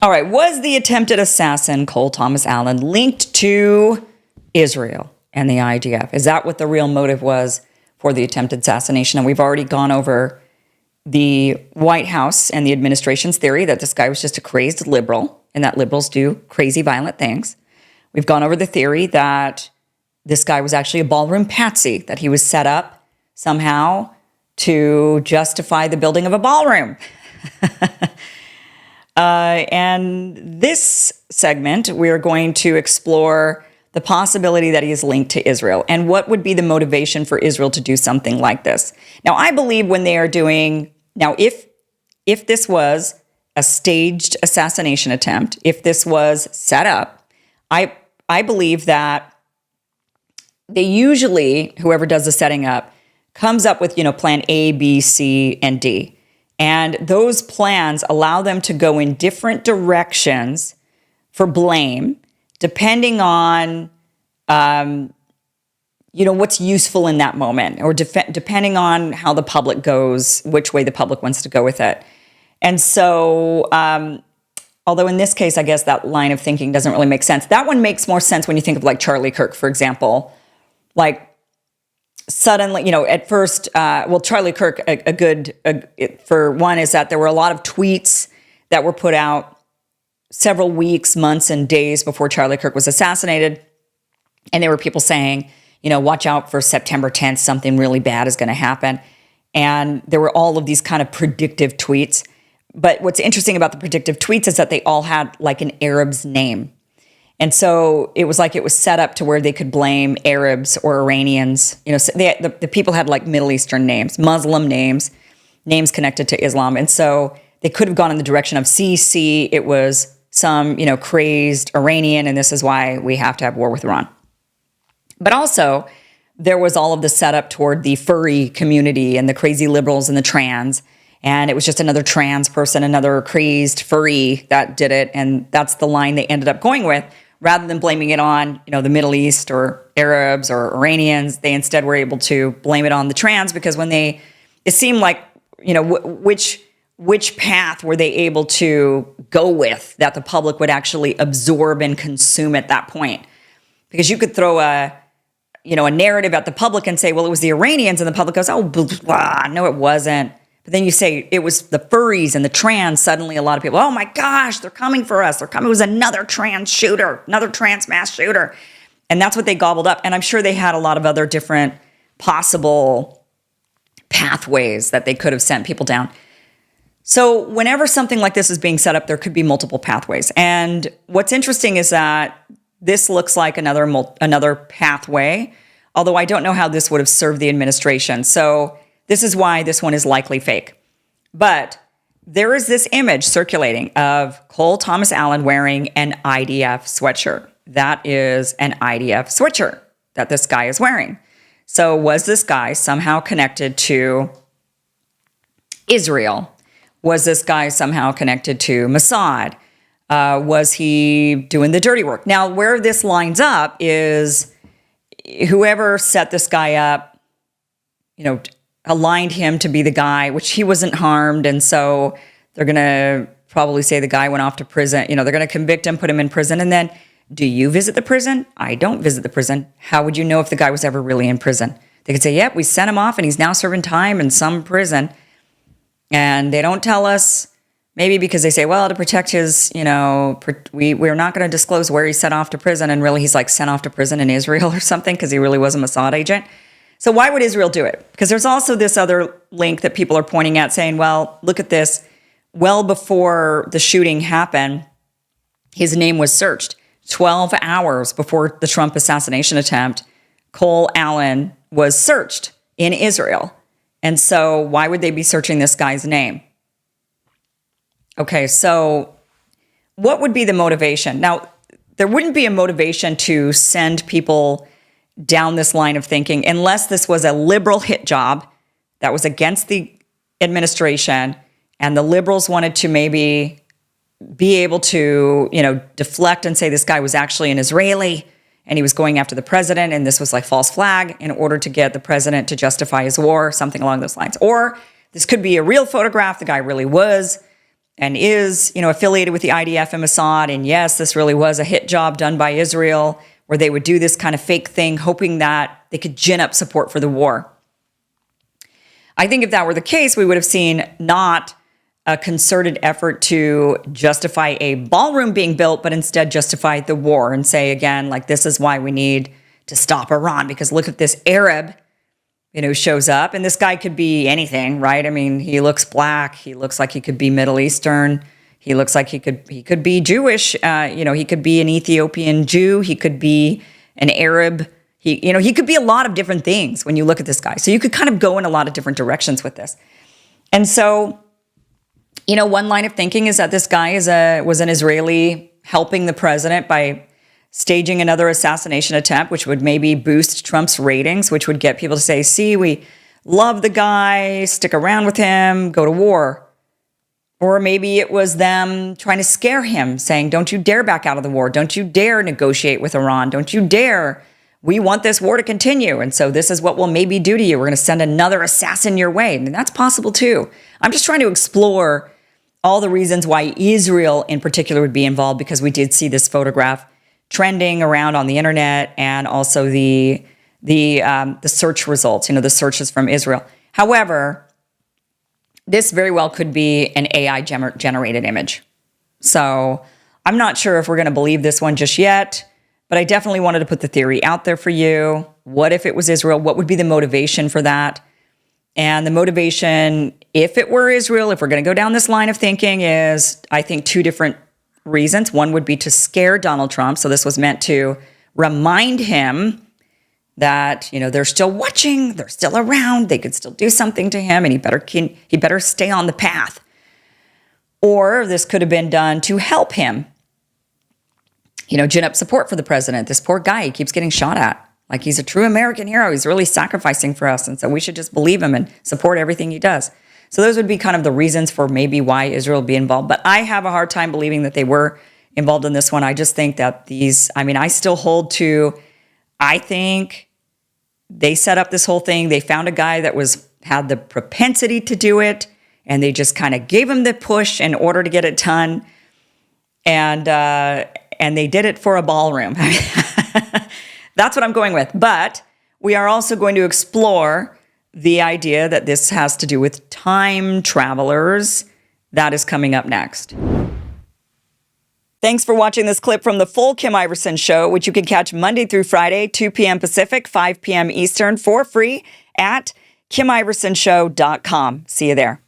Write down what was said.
All right, was the attempted assassin, Cole Thomas Allen, linked to Israel and the IDF? Is that what the real motive was for the attempted assassination? And we've already gone over the White House and the administration's theory that this guy was just a crazed liberal and that liberals do crazy, violent things. We've gone over the theory that this guy was actually a ballroom patsy, that he was set up somehow to justify the building of a ballroom. And this segment, we're going to explore the possibility that he is linked to Israel and what would be the motivation for Israel to do something like this. Now, I believe when they are doing, now if this was a staged assassination attempt, if this was set up, I believe that they usually, whoever does the setting up, comes up with, plan A, B, C, and D. And those plans allow them to go in different directions for blame, depending on, what's useful in that moment, or depending on how the public goes, which way the public wants to go with it. And so, although in this case, I guess that line of thinking doesn't really make sense. That one makes more sense when you think of like Charlie Kirk, for example. Like, suddenly, at first, Charlie Kirk, for one, is that there were a lot of tweets that were put out several weeks, months, and days before Charlie Kirk was assassinated. And there were people saying, watch out for September 10th, something really bad is going to happen. And there were all of these kind of predictive tweets. But what's interesting about the predictive tweets is that they all had like an Arab's name. And so it was like it was set up to where they could blame Arabs or Iranians. So the people had like Middle Eastern names, Muslim names connected to Islam. And so they could have gone in the direction of CC. It was some, crazed Iranian, and this is why we have to have war with Iran. But also, there was all of the setup toward the furry community and the crazy liberals and the trans. And it was just another trans person, another crazed furry that did it. And that's the line they ended up going with. Rather than blaming it on, the Middle East or Arabs or Iranians, they instead were able to blame it on the trans because it seemed like, which path were they able to go with that the public would actually absorb and consume at that point? Because you could throw a narrative at the public and say, well, it was the Iranians, and the public goes, oh, blah, no, it wasn't. But then you say it was the furries and the trans. Suddenly, a lot of people, oh my gosh, they're coming for us. They're coming. It was another trans shooter, another trans mass shooter. And that's what they gobbled up. And I'm sure they had a lot of other different possible pathways that they could have sent people down. So whenever something like this is being set up, there could be multiple pathways. And what's interesting is that this looks like another pathway, although I don't know how this would have served the administration. So this is why this one is likely fake. But there is this image circulating of Cole Thomas Allen wearing an IDF sweatshirt. That is an IDF sweatshirt that this guy is wearing. So was this guy somehow connected to Israel? Was this guy somehow connected to Mossad? Was he doing the dirty work? Now, where this lines up is whoever set this guy up, aligned him to be the guy, which he wasn't harmed. And so they're going to probably say the guy went off to prison. They're going to convict him, put him in prison. And then, do you visit the prison? I don't visit the prison. How would you know if the guy was ever really in prison? They could say, yep, we sent him off and he's now serving time in some prison. And they don't tell us, maybe because they say, well, to protect his, we're not going to disclose where he's sent off to prison. And really he's like sent off to prison in Israel or something because he really was a Mossad agent. So why would Israel do it? Because there's also this other link that people are pointing at saying, well, look at this. Well before the shooting happened, his name was searched. 12 hours before the Trump assassination attempt, Cole Allen was searched in Israel. And so why would they be searching this guy's name? Okay, so what would be the motivation? Now, there wouldn't be a motivation to send people down this line of thinking unless this was a liberal hit job that was against the administration and the liberals wanted to maybe be able to, deflect and say this guy was actually an Israeli and he was going after the president and this was like false flag in order to get the president to justify his war, something along those lines. Or this could be a real photograph. The guy really was and is, affiliated with the IDF and Mossad. And yes, this really was a hit job done by Israel, where they would do this kind of fake thing, hoping that they could gin up support for the war. I think if that were the case, we would have seen not a concerted effort to justify a ballroom being built, but instead justify the war and say, again, like, this is why we need to stop Iran, because look at this Arab, shows up. And this guy could be anything, right? I mean, he looks black. He looks like he could be Middle Eastern. He looks like he could be Jewish. He could be an Ethiopian Jew. He could be an Arab. He could be a lot of different things when you look at this guy. So you could kind of go in a lot of different directions with this. And so, one line of thinking is that this guy was an Israeli helping the president by staging another assassination attempt, which would maybe boost Trump's ratings, which would get people to say, see, we love the guy, stick around with him, go to war. Or maybe it was them trying to scare him, saying, don't you dare back out of the war. Don't you dare negotiate with Iran. Don't you dare. We want this war to continue. And so this is what we'll maybe do to you. We're going to send another assassin your way. And that's possible too. I'm just trying to explore all the reasons why Israel in particular would be involved, because we did see this photograph trending around on the internet, and also the search results, the searches from Israel. However, this very well could be an AI generated image. So I'm not sure if we're going to believe this one just yet, but I definitely wanted to put the theory out there for you. What if it was Israel? What would be the motivation for that? And the motivation, if it were Israel, if we're going to go down this line of thinking, is, I think, two different reasons. One would be to scare Donald Trump. So this was meant to remind him that, they're still watching, they're still around, they could still do something to him, and he better stay on the path. Or this could have been done to help him, gin up support for the president. This poor guy, he keeps getting shot at. Like, he's a true American hero. He's really sacrificing for us. And so we should just believe him and support everything he does. So those would be kind of the reasons for maybe why Israel would be involved. But I have a hard time believing that they were involved in this one. I just think that I still hold to, I think they set up this whole thing. They found a guy that had the propensity to do it, and they just kind of gave him the push in order to get it done. And they did it for a ballroom. That's what I'm going with. But we are also going to explore the idea that this has to do with time travelers. That is coming up next. Thanks for watching this clip from the full Kim Iversen Show, which you can catch Monday through Friday, 2 p.m. Pacific, 5 p.m. Eastern, for free at KimIversonShow.com. See you there.